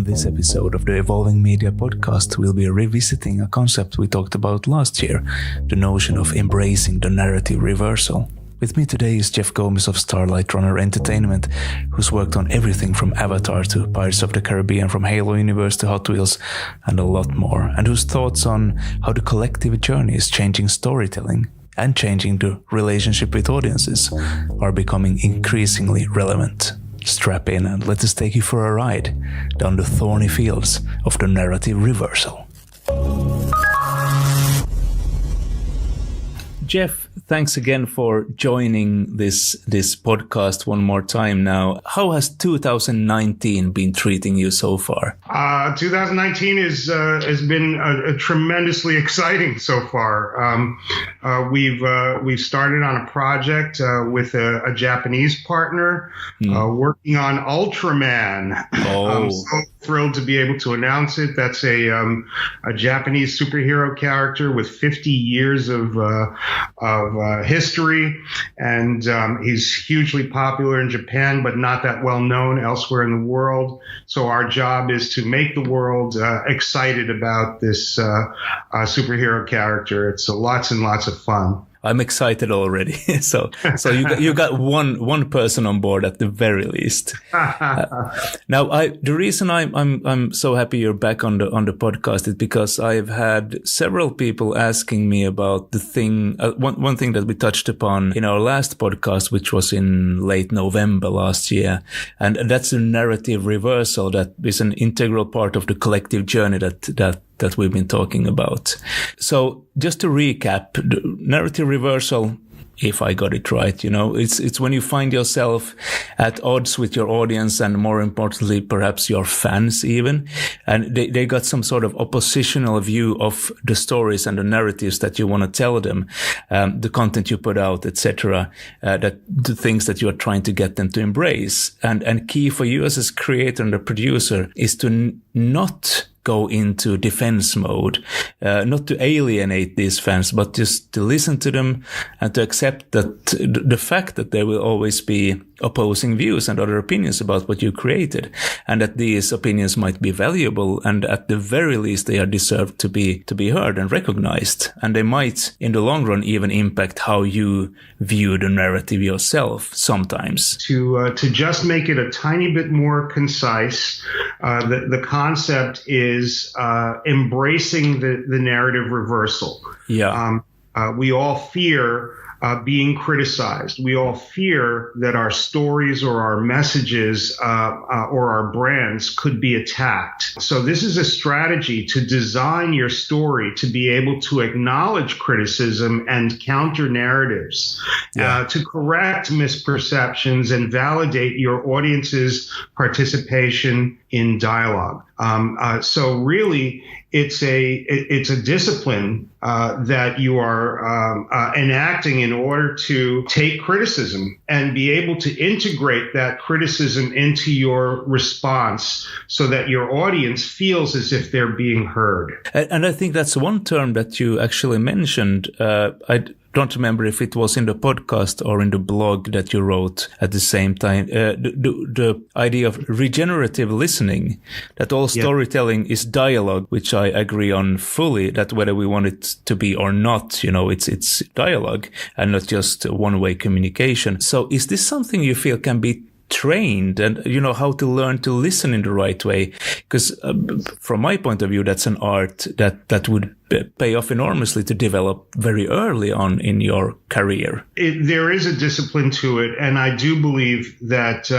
In this episode of the Evolving Media podcast, we'll be revisiting a concept we talked about last year, the notion of embracing the narrative reversal. With me today is Jeff Gomez of Starlightrunner Entertainment, who's worked on everything from Avatar to Pirates of the Caribbean, from Halo Universe to Hot Wheels, and a lot more, and whose thoughts on how the collective journey is changing storytelling and changing the relationship with audiences are becoming increasingly relevant. Strap in and let us take you for a ride down the thorny fields of the narrative reversal. Jeff, thanks again for joining this podcast one more time now. How has 2019 been treating you so far? 2019 has been tremendously exciting so far. We've started on a project with a Japanese partner working on Ultraman. I'm so thrilled to be able to announce it. That's a Japanese superhero character with 50 years of history, and he's hugely popular in Japan, but not that well known elsewhere in the world. So our job is to make the world excited about this superhero character. It's lots and lots of fun. I'm excited already. So you got one person on board at the very least. Now, the reason I'm so happy you're back on the podcast is because I've had several people asking me about the thing. One thing that we touched upon in our last podcast, which was in late November last year, and that's a narrative reversal that is an integral part of the collective journey that we've been talking about. So just to recap, the narrative reversal, if I got it right, it's when you find yourself at odds with your audience and, more importantly, perhaps your fans even, and they got some sort of oppositional view of the stories and the narratives that you want to tell them, the content you put out, etc., that the things that you are trying to get them to embrace. And key for you as a creator and a producer is to not go into defense mode, not to alienate these fans, but just to listen to them and to accept that the fact that there will always be opposing views and other opinions about what you created, and that these opinions might be valuable, and at the very least they are deserved to be heard and recognized, and they might in the long run even impact how you view the narrative yourself sometimes. To just make it a tiny bit more concise, the concept is embracing the narrative reversal. Yeah. We all fear being criticized. We all fear that our stories or our messages or our brands could be attacked. So this is a strategy to design your story to be able to acknowledge criticism and counter narratives, to correct misperceptions and validate your audience's participation in dialogue. So really, it's a discipline that you are enacting in order to take criticism and be able to integrate that criticism into your response so that your audience feels as if they're being heard. And I think that's one term that you actually mentioned. I don't remember if it was in the podcast or in the blog that you wrote at the same time. The idea of regenerative listening, that all storytelling is dialogue, which I agree on fully, that whether we want it to be or not, it's dialogue and not just one-way communication. So is this something you feel can be trained, and how to learn to listen in the right way? Because from my point of view, that's an art that would pay off enormously to develop very early on in your career. There is a discipline to it, and I do believe that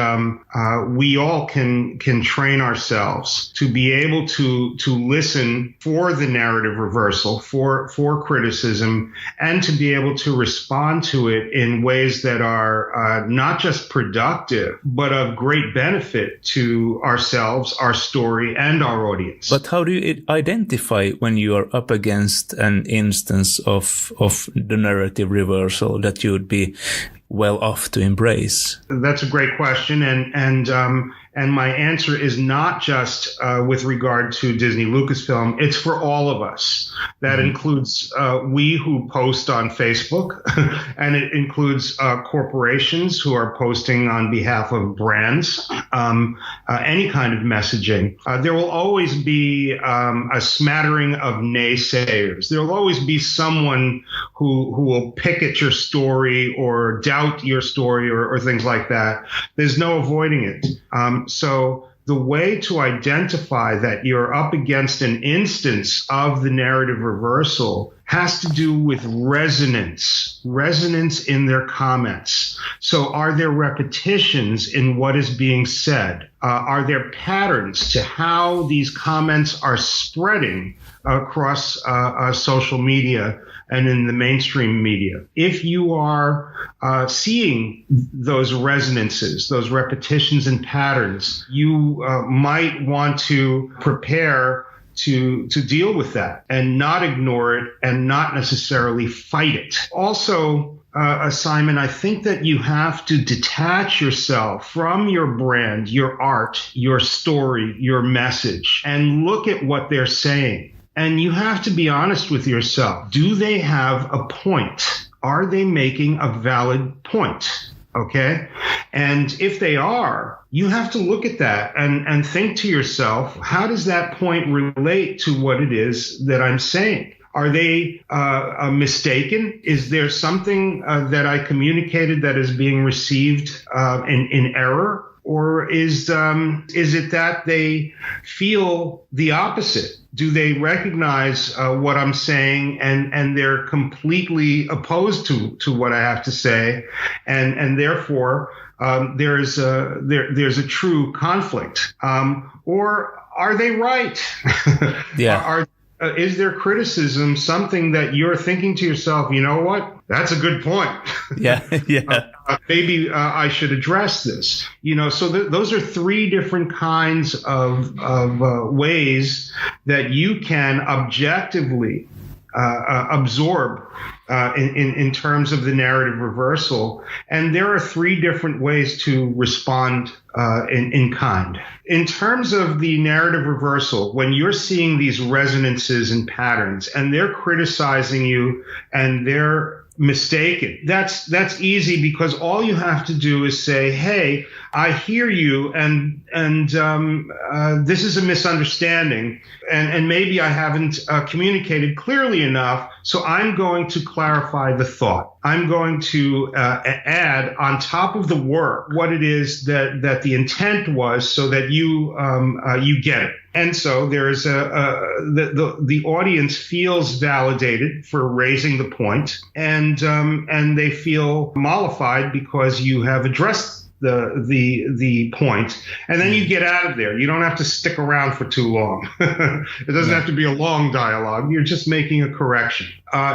we all can train ourselves to be able to listen for the narrative reversal, for criticism, and to be able to respond to it in ways that are not just productive, but of great benefit to ourselves, our story, and our audience. But how do you identify when you are up against an instance of the narrative reversal that you would be well off to embrace? That's a great question, and my answer is not just with regard to Disney Lucasfilm. It's for all of us. That includes we who post on Facebook, and it includes corporations who are posting on behalf of brands, any kind of messaging. There will always be a smattering of naysayers. There will always be someone who will pick at your story or doubt your story or things like that. There's no avoiding it. So the way to identify that you're up against an instance of the narrative reversal has to do with resonance in their comments. So are there repetitions in what is being said? Are there patterns to how these comments are spreading across social media and in the mainstream media? If you are seeing those resonances, those repetitions and patterns, you might want to prepare to deal with that and not ignore it and not necessarily fight it. Also, Simon, I think that you have to detach yourself from your brand, your art, your story, your message, and look at what they're saying. And you have to be honest with yourself. Do they have a point? Are they making a valid point? Okay. And if they are, you have to look at that and think to yourself, how does that point relate to what it is that I'm saying? Are they mistaken? Is there something that I communicated that is being received in error? Or is it that they feel the opposite? Do they recognize what I'm saying and they're completely opposed to what I have to say, and therefore there's a true conflict? Or are they right? Yeah. Is their criticism something that you're thinking to yourself, you know what? That's a good point. Yeah, yeah. Maybe I should address this. So those are three different kinds of ways that you can objectively absorb in terms of the narrative reversal. And there are three different ways to respond in kind. In terms of the narrative reversal, when you're seeing these resonances and patterns and they're criticizing you and they're mistaken, that's easy, because all you have to do is say, hey, I hear you, and this is a misunderstanding, and maybe I haven't communicated clearly enough, so I'm going to clarify the thought. I'm going to add on top of the work what it is that the intent was, so that you get it. And so there is the audience feels validated for raising the point, and they feel mollified because you have addressed the point, and then you get out of there. You don't have to stick around for too long. It doesn't have to be a long dialogue. You're just making a correction.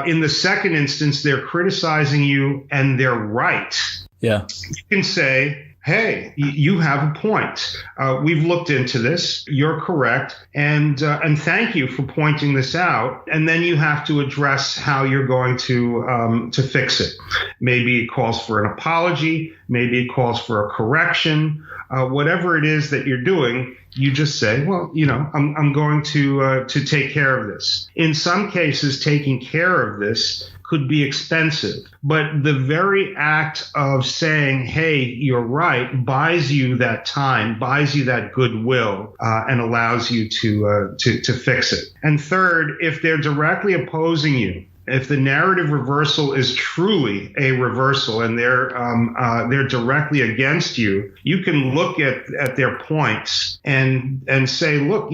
In the second instance, they're criticizing you and they're right. Yeah. You can say, hey, you have a point. We've looked into this. You're correct. And thank you for pointing this out. And then you have to address how you're going to fix it. Maybe it calls for an apology. Maybe it calls for a correction. Whatever it is that you're doing, you just say, well, I'm going to take care of this. In some cases, taking care of this could be expensive, but the very act of saying, hey, you're right, buys you that time, buys you that goodwill, and allows you to fix it. And third, if they're directly opposing you, if the narrative reversal is truly a reversal and they're directly against you, you can look at their points and say, look,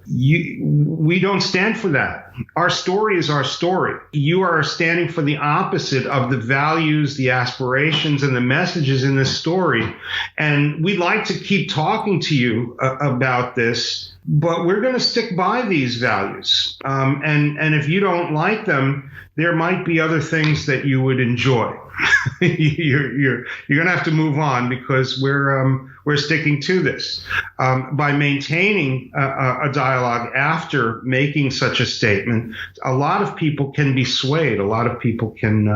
we don't stand for that. Our story is our story. You are standing for the opposite of the values, the aspirations, and the messages in this story. And we'd like to keep talking to you about this, but we're going to stick by these values. And if you don't like them, there might be other things that you would enjoy. you're going to have to move on because we're sticking to this. By maintaining a dialogue after making such a statement, a lot of people can be swayed. A lot of people can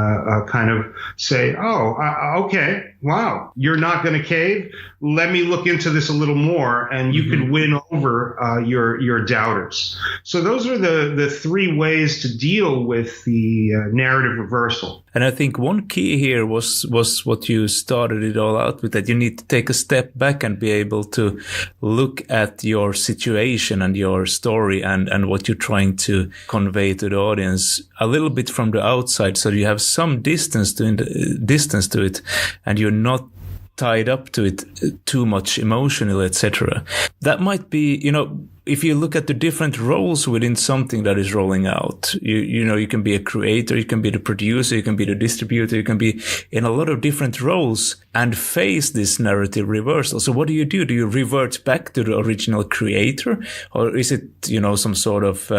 kind of say, okay, wow, you're not going to cave? Let me look into this a little more, and you could win over your doubters. So those are the three ways to deal with the narrative reversal. And I think one key here was what you started it all out with, that you need to take a step back and be able to look at your situation and your story and what you're trying to convey to the audience a little bit from the outside, so you have some distance to it, and you're not tied up to it too much emotionally, etc. That might be, if you look at the different roles within something that is rolling out, you can be a creator, you can be the producer, you can be the distributor, you can be in a lot of different roles and face this narrative reversal. So what do? Do you revert back to the original creator, or is it, some sort of,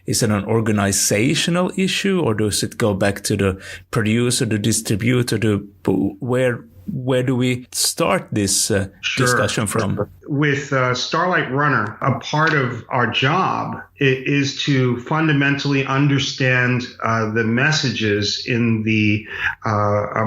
is it an organizational issue, or does it go back to the producer, the distributor, where do we start this discussion from? With Starlightrunner, a part of our job is to fundamentally understand the messages in the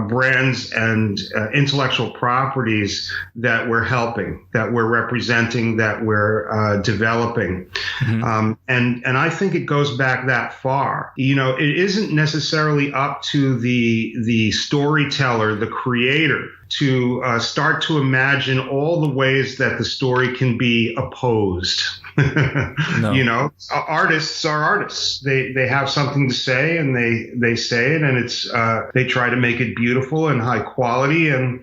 brands and intellectual properties that we're helping, that we're representing, that we're developing. And I think it goes back that far. It isn't necessarily up to the storyteller, the creator, to start to imagine all the ways that the story can be opposed. No. Artists are artists. They have something to say, and they say it, and it's they try to make it beautiful and high quality, and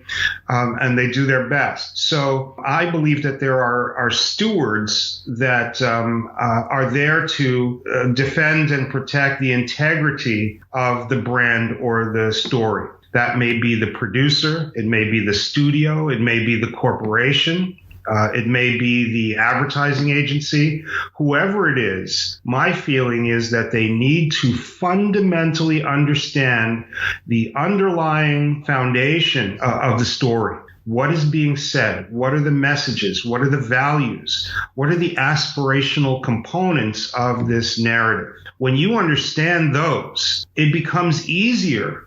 they do their best. So I believe that there are stewards that are there to defend and protect the integrity of the brand or the story. That may be the producer, it may be the studio, it may be the corporation, it may be the advertising agency, whoever it is. My feeling is that they need to fundamentally understand the underlying foundation of the story. What is being said? What are the messages? What are the values? What are the aspirational components of this narrative? When you understand those, it becomes easier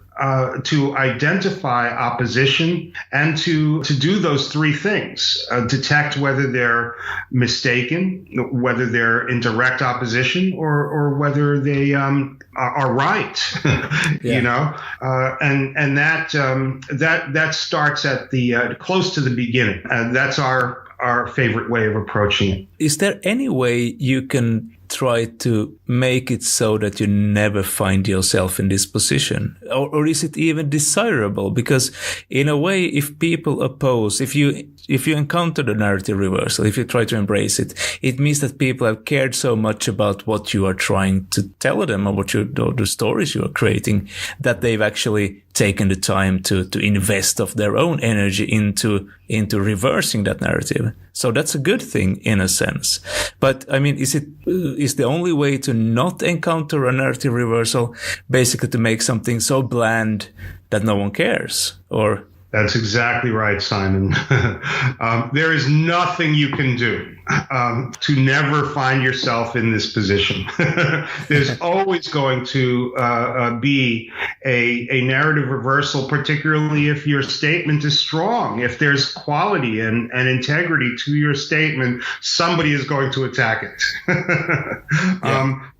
to identify opposition and to do those three things, detect whether they're mistaken, whether they're in direct opposition, or whether they are right. And that starts at the close to the beginning. That's our favorite way of approaching it. Is there any way you can try to make it so that you never find yourself in this position? Or is it even desirable? Because in a way, if people oppose, if you encounter the narrative reversal, if you try to embrace it, it means that people have cared so much about what you are trying to tell them, or the stories you are creating, that they've actually taken the time to invest of their own energy into reversing that narrative. So that's a good thing in a sense. But I mean, is the only way to not encounter a narrative reversal basically to make something so bland that no one cares? Or that's exactly right, Simon. There is nothing you can do to never find yourself in this position. There's always going to be a narrative reversal, particularly if your statement is strong. If there's quality and integrity to your statement, somebody is going to attack it.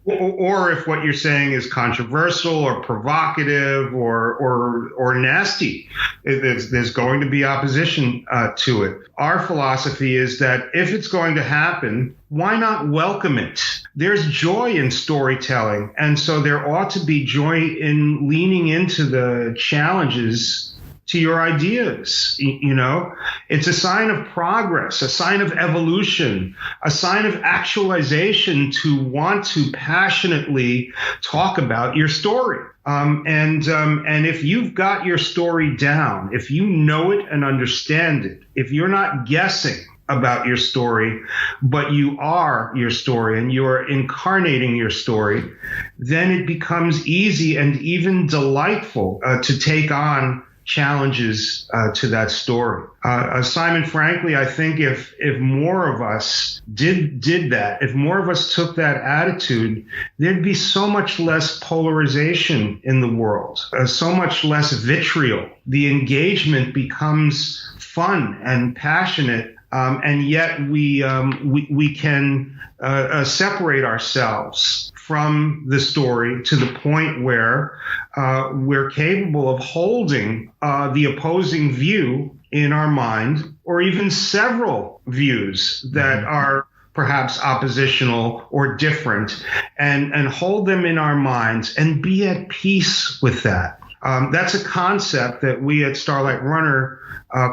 Or if what you're saying is controversial or provocative or nasty, there's going to be opposition to it. Our philosophy is that if it's going to happen, why not welcome it? There's joy in storytelling, and so there ought to be joy in leaning into the challenges to your ideas. It's a sign of progress, a sign of evolution, a sign of actualization to want to passionately talk about your story. And if you've got your story down, if you know it and understand it, if you're not guessing about your story, but you are your story and you're incarnating your story, then it becomes easy and even delightful to take on challenges to that story. Simon, frankly, I think if more of us did that, if more of us took that attitude, there'd be so much less polarization in the world, so much less vitriol. The engagement becomes fun and passionate, and yet we can separate ourselves from the story to the point where we're capable of holding the opposing view in our mind, or even several views that are perhaps oppositional or different, and hold them in our minds and be at peace with that. That's a concept that we at Starlightrunner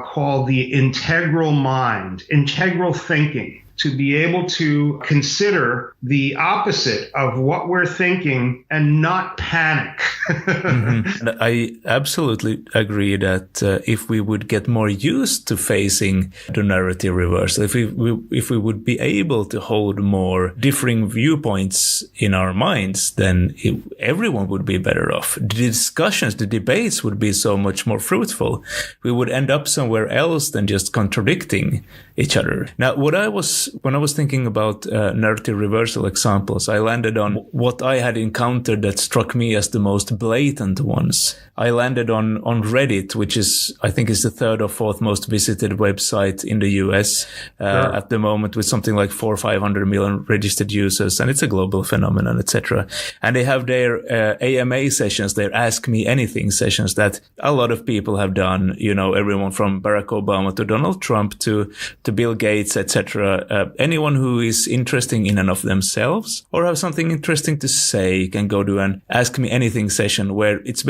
call the integral mind, integral thinking. To be able to consider the opposite of what we're thinking and not panic. I absolutely agree that if we would get more used to facing the narrative reversal, if we would be able to hold more differing viewpoints in our minds, then everyone would be better off. The discussions, the debates would be so much more fruitful. We would end up somewhere else than just contradicting each other. Now, when I was thinking about narrative reversal examples, I landed on what I had encountered that struck me as the most blatant ones. I landed on Reddit, which I think is the third or fourth most visited website in the US at the moment, with something like 400 or 500 million registered users, and it's a global phenomenon, etc. And they have their AMA sessions, their Ask Me Anything sessions that a lot of people have done. You know, everyone from Barack Obama to Donald Trump to Bill Gates, etc. Anyone who is interesting in and of themselves or have something interesting to say can go to an Ask Me Anything session, where it's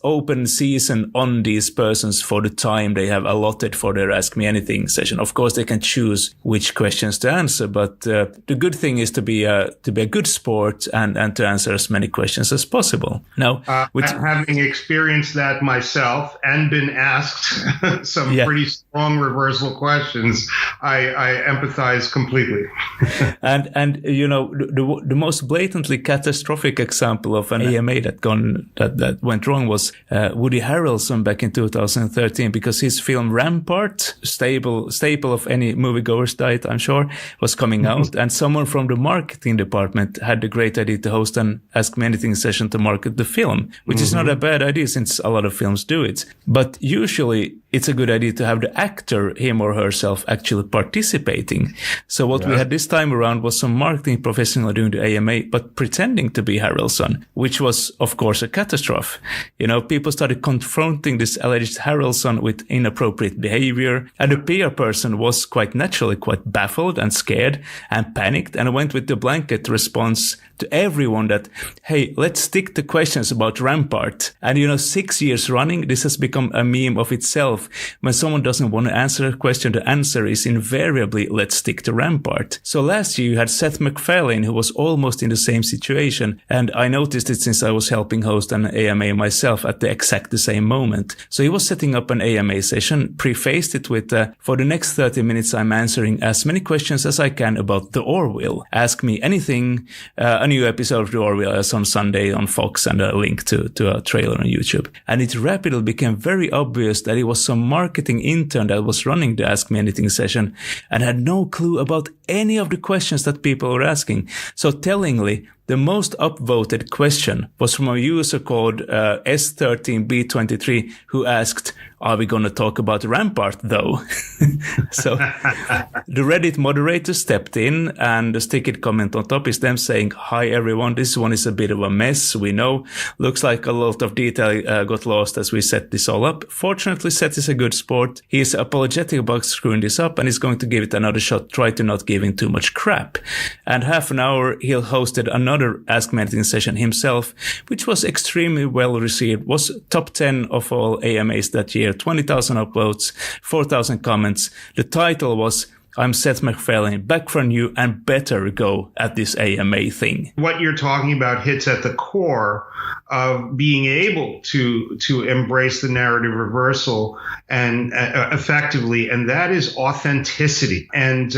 open season on these persons for the time they have allotted for their Ask Me Anything session. Of course, they can choose which questions to answer, but the good thing is to be a good sport and to answer as many questions as possible. Now, having experienced that myself and been asked some pretty strong reversal questions, I empathize completely. and you know, the most blatantly catastrophic example of an AMA that went wrong was Woody Harrelson back in 2013, because his film Rampart, staple of any moviegoer's diet, I'm sure, was coming out, and someone from the marketing department had the great idea to host an Ask Me Anything session to market the film, which is not a bad idea since a lot of films do it. But usually it's a good idea to have the actor, him or herself, actually participating. So what we had this time around was some marketing professional doing the AMA, but pretending to be Harrelson, which was, of course, a catastrophe. You know, people started confronting this alleged Harrelson with inappropriate behavior, and the PR person was quite naturally quite baffled and scared and panicked, and went with the blanket response to everyone that, hey, let's stick to questions about Rampart. And, you know, 6 years running, this has become a meme of itself. When someone doesn't want to answer a question, the answer is invariably, let's stick to Rampart. So last year you had Seth MacFarlane, who was almost in the same situation. And I noticed it since I was helping host an AMA myself at the exact same moment. So he was setting up an AMA session, prefaced it with, for the next 30 minutes, I'm answering as many questions as I can about The Orville. Ask me anything. A new episode of The Orville is on Sunday on Fox, and a link to a trailer on YouTube. And it rapidly became very obvious that it was some marketing intern that was running the Ask Me Anything session and had no clue about any of the questions that people were asking. So tellingly, the most upvoted question was from a user called S13B23, who asked, are we going to talk about Rampart though? So the Reddit moderator stepped in, and the sticky comment on top is them saying, hi everyone, this one is a bit of a mess, we know. Looks like a lot of detail got lost as we set this all up. Fortunately, Seth is a good sport. He is apologetic about screwing this up and is going to give it another shot, try to not give him too much crap. And half an hour, he hosted another Ask Me Anything session himself, which was extremely well received, was top 10 of all AMAs that year, 20,000 upvotes, 4,000 comments. The title was I'm Seth MacFarlane, back from you and better go at this AMA thing. What you're talking about hits at the core of being able to embrace the narrative reversal and effectively, and that is authenticity. And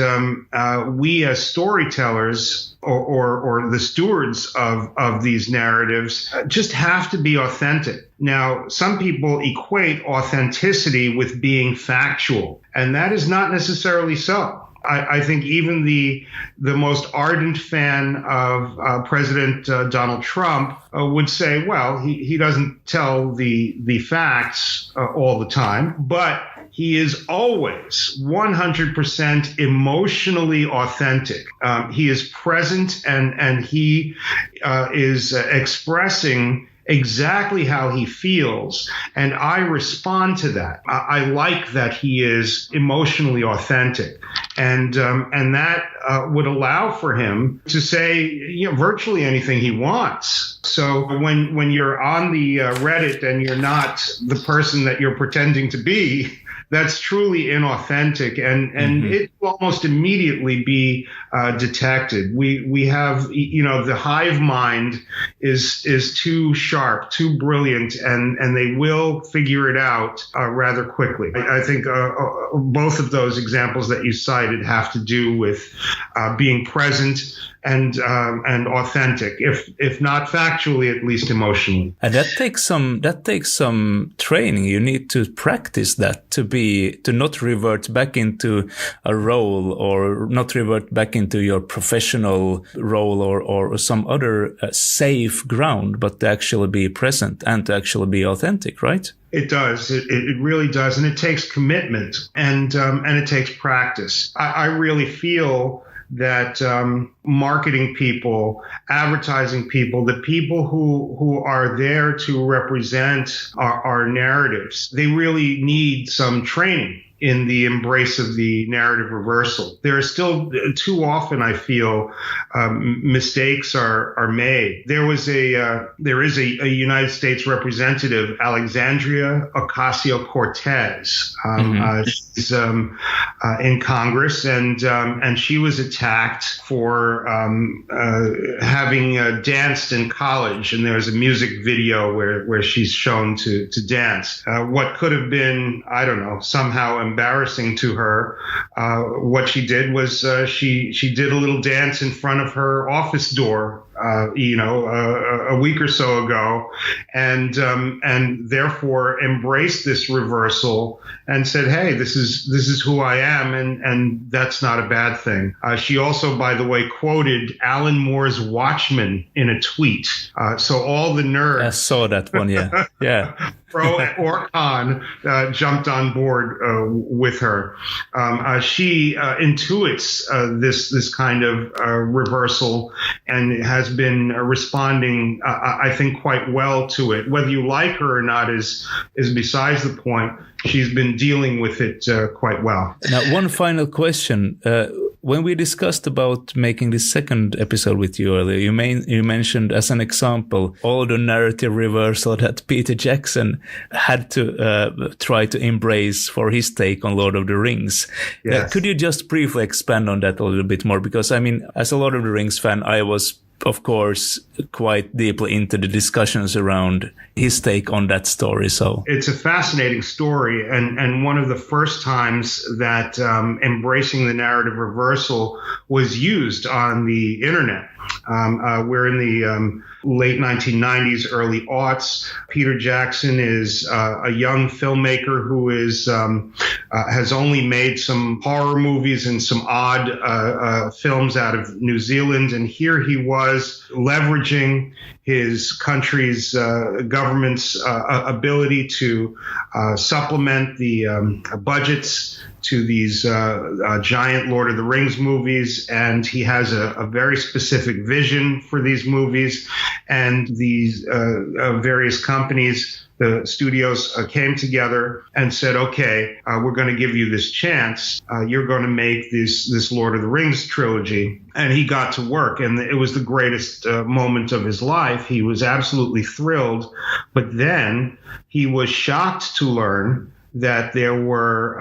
we as storytellers or the stewards of these narratives just have to be authentic. Now, some people equate authenticity with being factual, and that is not necessarily so. I think even the most ardent fan of President Donald Trump would say, well, he doesn't tell the facts all the time, but he is always 100% emotionally authentic. He is present and he is expressing exactly how he feels, and I respond to that. I like that he is emotionally authentic, and that would allow for him to say virtually anything he wants. So when you're on the Reddit and you're not the person that you're pretending to be, that's truly inauthentic, and it will almost immediately be detected. We have, the hive mind is too sharp, too brilliant, and they will figure it out rather quickly. I think both of those examples that you cited have to do with being present and authentic, if not factually, at least emotionally. And that takes some training. You need to practice that to not revert back into a role or not revert back into your professional role or some other safe ground, but to actually be present and to actually be authentic, right? It does. It really does, and it takes commitment and it takes practice. I really feel that marketing people, advertising people, the people who are there to represent our narratives, they really need some training in the embrace of the narrative reversal. There are still too often, I feel, mistakes are made. There is a United States representative, Alexandria Ocasio-Cortez. She's in Congress, and she was attacked for having danced in college, and there's a music video where she's shown to dance. What could have been, I don't know, somehow embarrassing to her, what she did was she did a little dance in front of her office door, a week or so ago, and therefore embraced this reversal and said, "Hey, this is who I am," and that's not a bad thing. She also, by the way, quoted Alan Moore's Watchmen in a tweet. So all the nerds, I saw that one, yeah, yeah. Pro or con, jumped on board with her. She intuits this kind of reversal and has been responding, I think, quite well to it. Whether you like her or not is besides the point. She's been dealing with it quite well. Now, one final question. When we discussed about making this second episode with you earlier, you mentioned as an example all the narrative reversal that Peter Jackson had to try to embrace for his take on Lord of the Rings. Yes. Could you just briefly expand on that a little bit more? Because, I mean, as a Lord of the Rings fan, I was, of course, quite deeply into the discussions around his take on that story. So it's a fascinating story, and one of the first times that embracing the narrative reversal was used on the internet. We're in the late 1990s, early aughts. Peter Jackson is a young filmmaker who has only made some horror movies and some odd films out of New Zealand. And here he was leveraging his country's government's ability to supplement the budgets to these giant Lord of the Rings movies, and he has a very specific vision for these movies, and these various companies, the studios, came together and said, okay, we're going to give you this chance. You're going to make this Lord of the Rings trilogy. And he got to work, and it was the greatest moment of his life. He was absolutely thrilled, but then he was shocked to learn that there were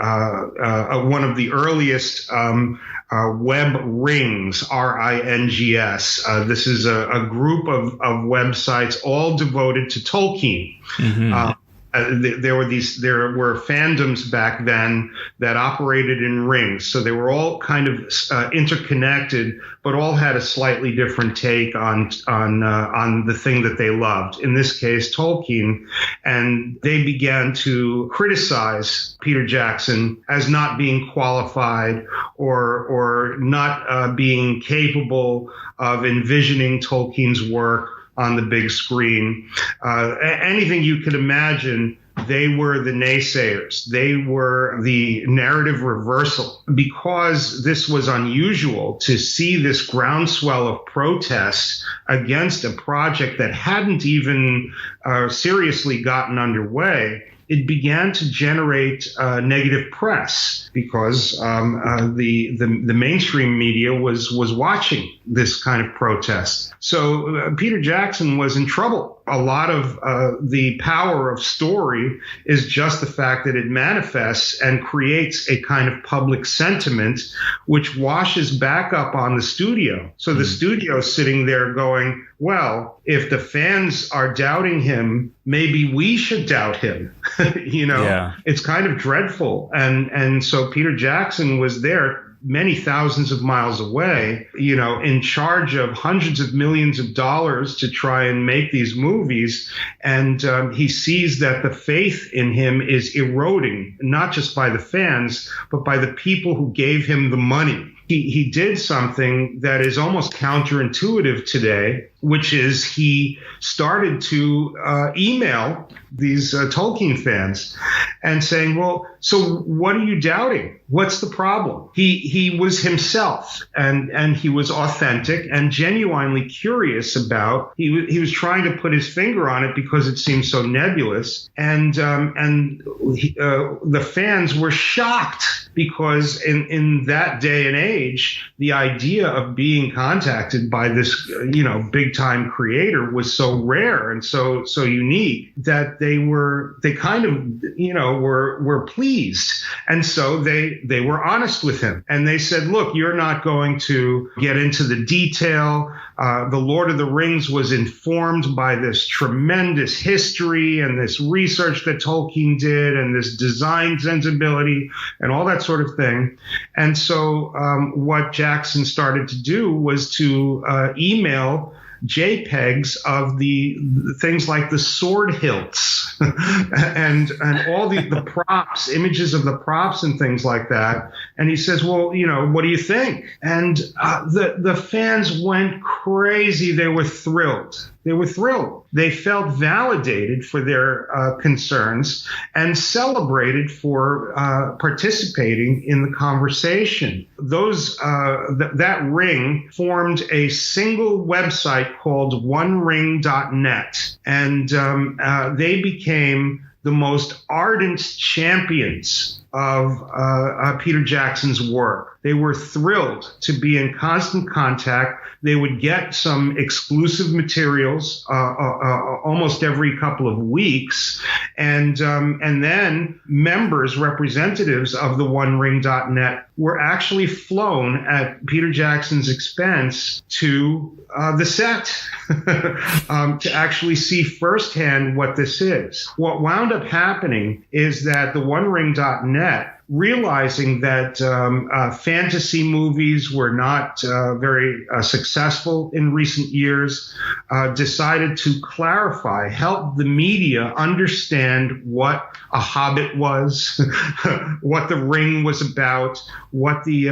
one of the earliest web rings, RINGS. This is a group of websites all devoted to Tolkien. Mm-hmm. There were fandoms back then that operated in rings. So they were all kind of interconnected, but all had a slightly different take on the thing that they loved. In this case, Tolkien. And they began to criticize Peter Jackson as not being qualified or not being capable of envisioning Tolkien's work on the big screen. Anything you could imagine, they were the naysayers. They were the narrative reversal. Because this was unusual to see this groundswell of protest against a project that hadn't even seriously gotten underway, it began to generate negative press because the mainstream media was watching this kind of protest. So Peter Jackson was in trouble. A lot of the power of story is just the fact that it manifests and creates a kind of public sentiment which washes back up on the studio. So the studio is sitting there going, well, if the fans are doubting him, maybe we should doubt him. It's kind of dreadful. And so Peter Jackson was there many thousands of miles away, in charge of hundreds of millions of dollars to try and make these movies. And he sees that the faith in him is eroding, not just by the fans, but by the people who gave him the money. He did something that is almost counterintuitive today, which is he started to email these Tolkien fans and saying, well, so what are you doubting? What's the problem? He was himself and he was authentic and genuinely curious about, he was trying to put his finger on it because it seemed so nebulous. And the fans were shocked because in that day and age, the idea of being contacted by this, big time creator was so rare and so unique that they kind of, were pleased. And so they were honest with him and they said, look, you're not going to get into the detail. The Lord of the Rings was informed by this tremendous history and this research that Tolkien did and this design sensibility and all that sort of thing. And so what Jackson started to do was to email JPEGs of the things like the sword hilts and all the props, images of the props and things like that. And he says, well, what do you think? And the fans went crazy. They were thrilled. They felt validated for their concerns and celebrated for participating in the conversation. That ring formed a single website called onering.net, and they became the most ardent champions of Peter Jackson's work. They were thrilled to be in constant contact. They would get some exclusive materials almost every couple of weeks, and then representatives of the onering.net were actually flown at Peter Jackson's expense to the set to actually see firsthand what this is. What wound up happening is that the onering.net, realizing that fantasy movies were not very successful in recent years, decided to help the media understand what a hobbit was, what the ring was about, what the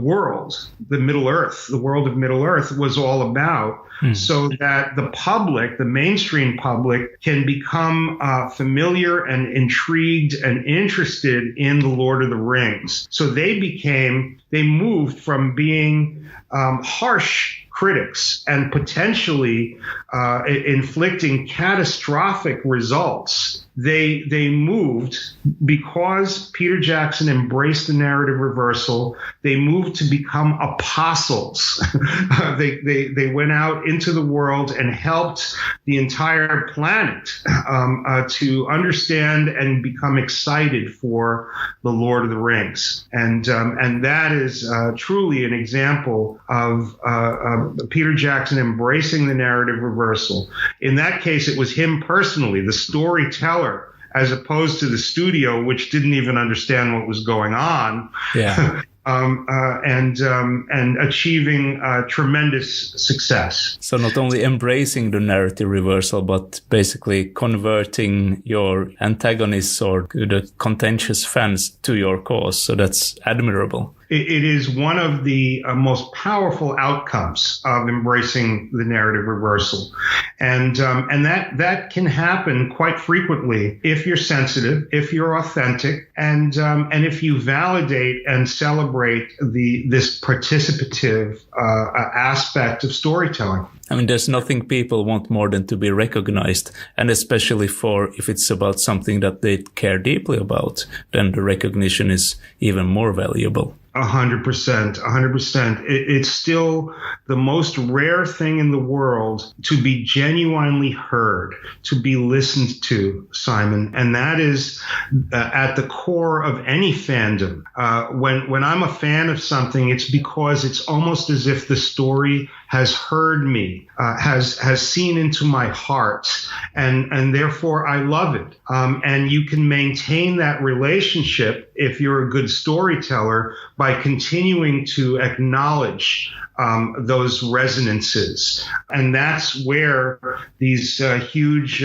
world, the world of Middle Earth was all about. So that the public, the mainstream public, can become familiar and intrigued and interested in the Lord of the Rings. So they moved from being harsh critics and potentially inflicting catastrophic results they moved, because Peter Jackson embraced the narrative reversal, they moved to become apostles. They went out into the world and helped the entire planet to understand and become excited for the Lord of the Rings. And that is truly an example of Peter Jackson embracing the narrative reversal. In that case, it was him personally, the storyteller, as opposed to the studio, which didn't even understand what was going on. Yeah. And achieving tremendous success. So not only embracing the narrative reversal, but basically converting your antagonists or the contentious fans to your cause. So that's admirable. It is one of the most powerful outcomes of embracing the narrative reversal. And that can happen quite frequently if you're sensitive, if you're authentic, and if you validate and celebrate this participative aspect of storytelling. I mean, there's nothing people want more than to be recognized, and especially if it's about something that they care deeply about, then the recognition is even more valuable. 100%. It's still the most rare thing in the world to be genuinely heard, to be listened to, Simon. And that is at the core of any fandom. When I'm a fan of something, it's because it's almost as if the story has heard me, has seen into my heart, and therefore I love it. And you can maintain that relationship if you're a good storyteller by continuing to acknowledge those resonances. And that's where these huge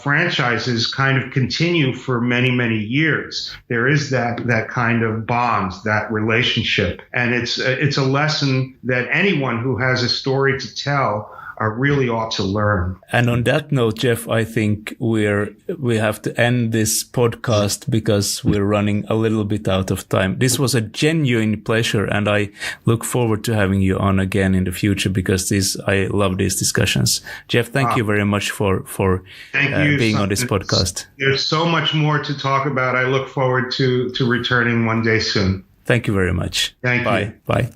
franchises kind of continue for many, many years. There is that kind of bond, that relationship. And it's a lesson that anyone who has a story to tell really ought to learn. And on that note, Jeff, I think we have to end this podcast because we're running a little bit out of time. This was a genuine pleasure, and I look forward to having you on again in the future because I love these discussions. Jeff, thank you very much for being on this podcast. There's so much more to talk about. I look forward to returning one day soon. Thank you very much. Thank you. Bye.